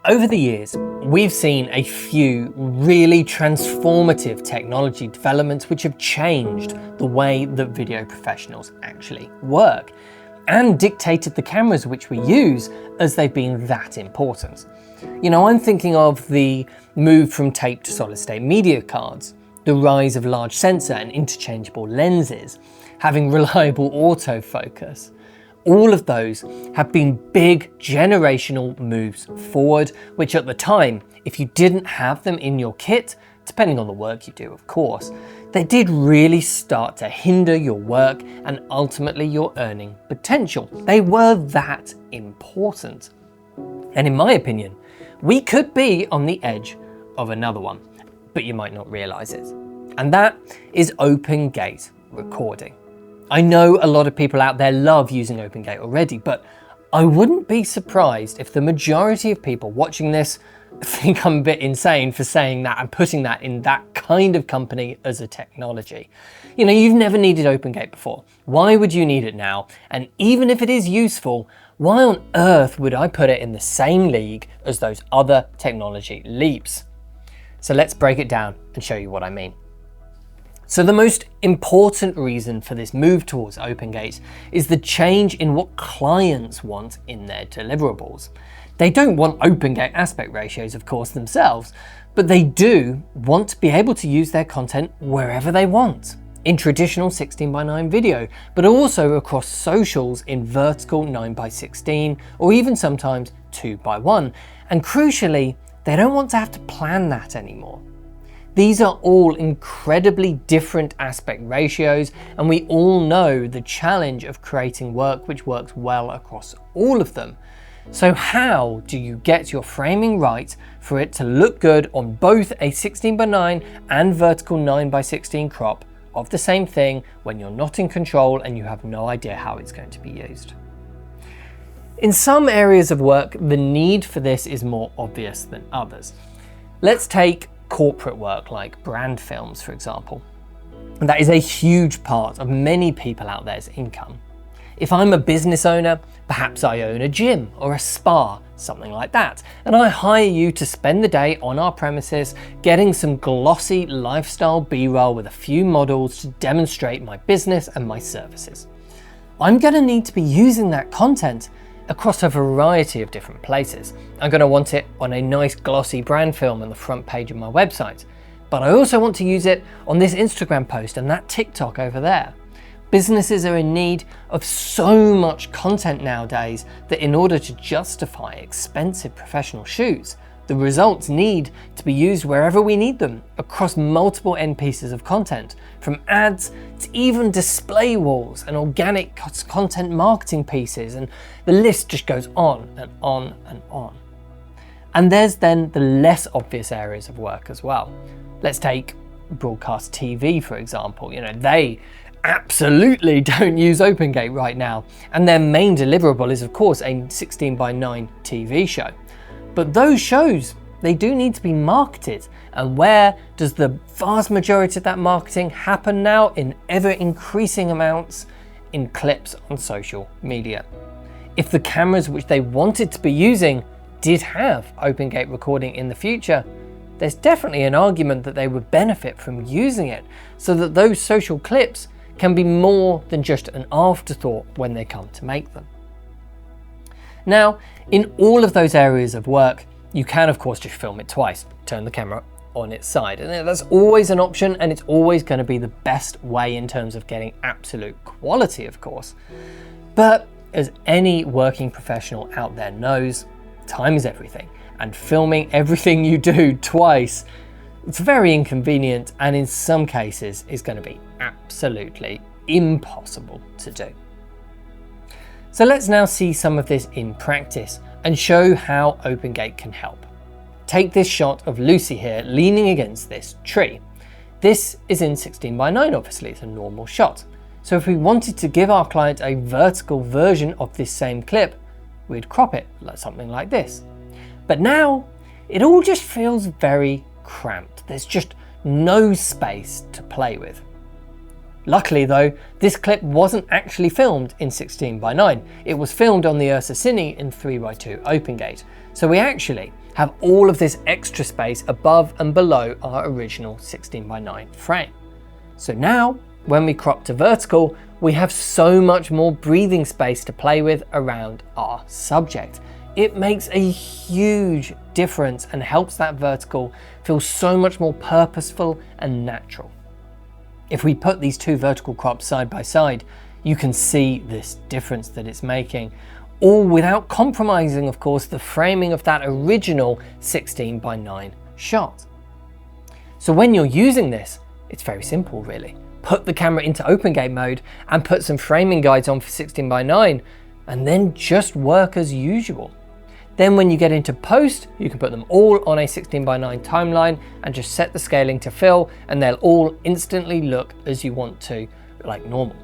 Over the years, we've seen a few really transformative technology developments which have changed the way that video professionals actually work and dictated the cameras which we use as they've been that important. I'm thinking of the move from tape to solid state media cards, the rise of large sensor and interchangeable lenses, having reliable autofocus. All of those have been big generational moves forward, which at the time, if you didn't have them in your kit, depending on the work you do, of course, they did really start to hinder your work and ultimately your earning potential. They were that important. And in my opinion, we could be on the edge of another one, but you might not realize it. And that is open gate recording. I know a lot of people out there love using OpenGate already, but I wouldn't be surprised if the majority of people watching this think I'm a bit insane for saying that and putting that in that kind of company as a technology. You've never needed OpenGate before. Why would you need it now? And even if it is useful, why on earth would I put it in the same league as those other technology leaps? So let's break it down and show you what I mean. So the most important reason for this move towards OpenGate is the change in what clients want in their deliverables. They don't want OpenGate aspect ratios, of course, themselves, but they do want to be able to use their content wherever they want, in traditional 16:9 video, but also across socials in vertical 9:16, or even sometimes 2:1. And crucially, they don't want to have to plan that anymore. These are all incredibly different aspect ratios, and we all know the challenge of creating work which works well across all of them. So how do you get your framing right for it to look good on both a 16:9 and vertical 9:16 crop of the same thing when you're not in control and you have no idea how it's going to be used? In some areas of work, the need for this is more obvious than others. Let's take corporate work like brand films, for example. And that is a huge part of many people out there's income. If I'm a business owner, perhaps I own a gym or a spa, something like that, and I hire you to spend the day on our premises getting some glossy lifestyle B-roll with a few models to demonstrate my business and my services. I'm going to need to be using that content across a variety of different places. I'm going to want it on a nice glossy brand film on the front page of my website, but I also want to use it on this Instagram post and that TikTok over there. Businesses are in need of so much content nowadays that in order to justify expensive professional shoots, the results need to be used wherever we need them, across multiple end pieces of content, from ads to even display walls and organic content marketing pieces, and the list just goes on and on and on. And there's then the less obvious areas of work as well. Let's take broadcast TV, for example. They absolutely don't use OpenGate right now, and their main deliverable is of course a 16:9 TV show. But those shows, they do need to be marketed. And where does the vast majority of that marketing happen now? In ever increasing amounts in clips on social media. If the cameras which they wanted to be using did have OpenGate recording in the future, there's definitely an argument that they would benefit from using it so that those social clips can be more than just an afterthought when they come to make them. Now, in all of those areas of work, you can of course just film it twice, turn the camera on its side. And that's always an option, and it's always going to be the best way in terms of getting absolute quality, of course. But as any working professional out there knows, time is everything, and filming everything you do twice, it's very inconvenient, and in some cases is going to be absolutely impossible to do. So let's now see some of this in practice and show how OpenGate can help. Take this shot of Lucy here leaning against this tree. This is in 16:9, obviously, it's a normal shot. So if we wanted to give our client a vertical version of this same clip, we'd crop it like something like this. But now it all just feels very cramped. There's just no space to play with. Luckily though, this clip wasn't actually filmed in 16:9. It was filmed on the Ursa Cine in 3x2 OpenGate. So we actually have all of this extra space above and below our original 16:9 frame. So now, when we crop to vertical, we have so much more breathing space to play with around our subject. It makes a huge difference and helps that vertical feel so much more purposeful and natural. If we put these two vertical crops side by side, you can see this difference that it's making, all without compromising, of course, the framing of that original 16:9 shot. So when you're using this, it's very simple really. Put the camera into open gate mode and put some framing guides on for 16:9 and then just work as usual. Then when you get into post, you can put them all on a 16:9 timeline and just set the scaling to fill and they'll all instantly look as you want to, like normal.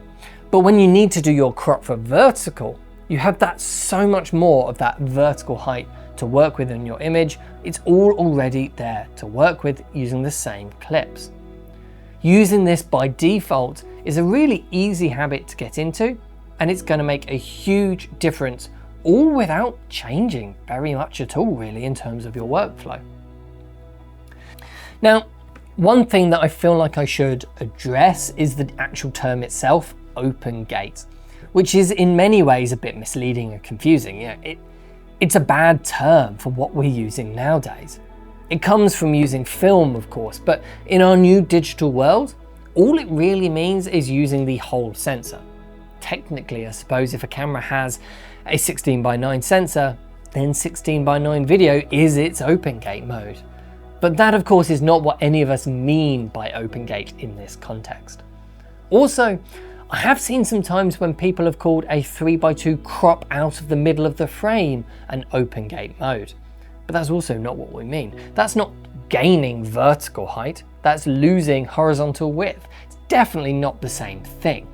But when you need to do your crop for vertical, you have that so much more of that vertical height to work with in your image. It's all already there to work with using the same clips. Using this by default is a really easy habit to get into, and it's going to make a huge difference, all without changing very much at all really in terms of your workflow. Now, one thing that I feel like I should address is the actual term itself, open gate, which is in many ways a bit misleading and confusing. It's a bad term for what we're using nowadays. It comes from using film, of course, but in our new digital world, all it really means is using the whole sensor. Technically, I suppose if a camera has a 16:9 sensor, then 16:9 video is its open gate mode. But that, of course, is not what any of us mean by open gate in this context. Also, I have seen some times when people have called a 3:2 crop out of the middle of the frame an open gate mode. But that's also not what we mean. That's not gaining vertical height, that's losing horizontal width. It's definitely not the same thing.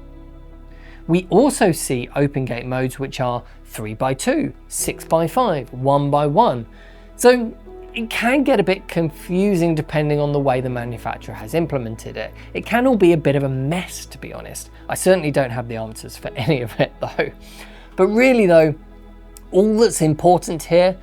We also see open gate modes which are 3:2, 6:5, 1:1. So it can get a bit confusing depending on the way the manufacturer has implemented it. It can all be a bit of a mess, to be honest. I certainly don't have the answers for any of it though. But really though, all that's important here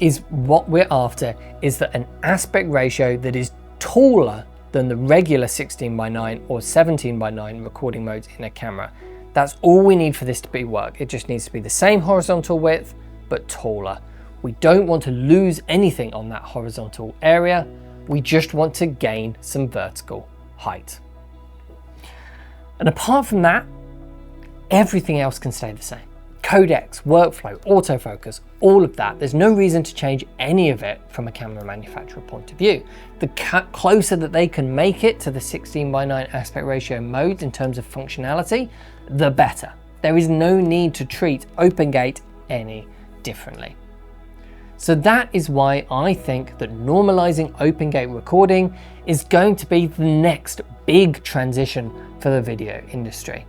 is what we're after is that an aspect ratio that is taller than the regular 16:9 or 17:9 recording modes in a camera. That's all we need for this to work. It just needs to be the same horizontal width, but taller. We don't want to lose anything on that horizontal area. We just want to gain some vertical height. And apart from that, everything else can stay the same. Codecs, workflow, autofocus, all of that. There's no reason to change any of it from a camera manufacturer point of view. The closer that they can make it to the 16:9 aspect ratio modes in terms of functionality, the better. There is no need to treat open gate any differently. So that is why I think that normalizing open gate recording is going to be the next big transition for the video industry.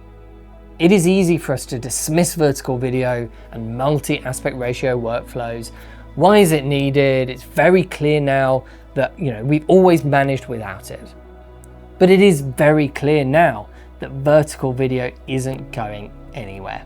It is easy for us to dismiss vertical video and multi-aspect ratio workflows. Why is it needed? It's very clear now that we've always managed without it. But it is very clear now that vertical video isn't going anywhere.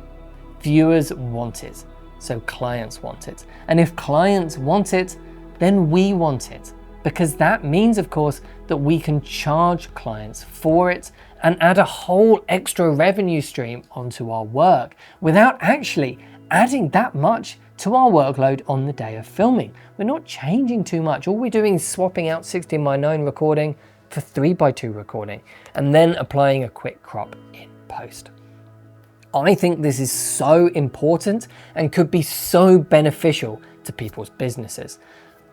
Viewers want it, so clients want it. And if clients want it, then we want it. Because that means, of course, that we can charge clients for it and add a whole extra revenue stream onto our work without actually adding that much to our workload on the day of filming. We're not changing too much. All we're doing is swapping out 16:9 recording for 3:2 recording and then applying a quick crop in post. I think this is so important and could be so beneficial to people's businesses.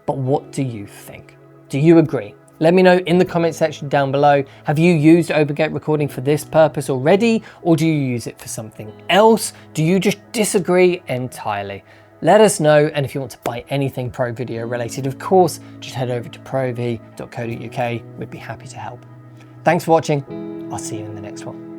But what do you think? Do you agree? Let me know in the comment section down below. Have you used open gate recording for this purpose already, or do you use it for something else? Do you just disagree entirely? Let us know, and if you want to buy anything Pro Video related, of course, just head over to proav.co.uk. We'd be happy to help. Thanks for watching. I'll see you in the next one.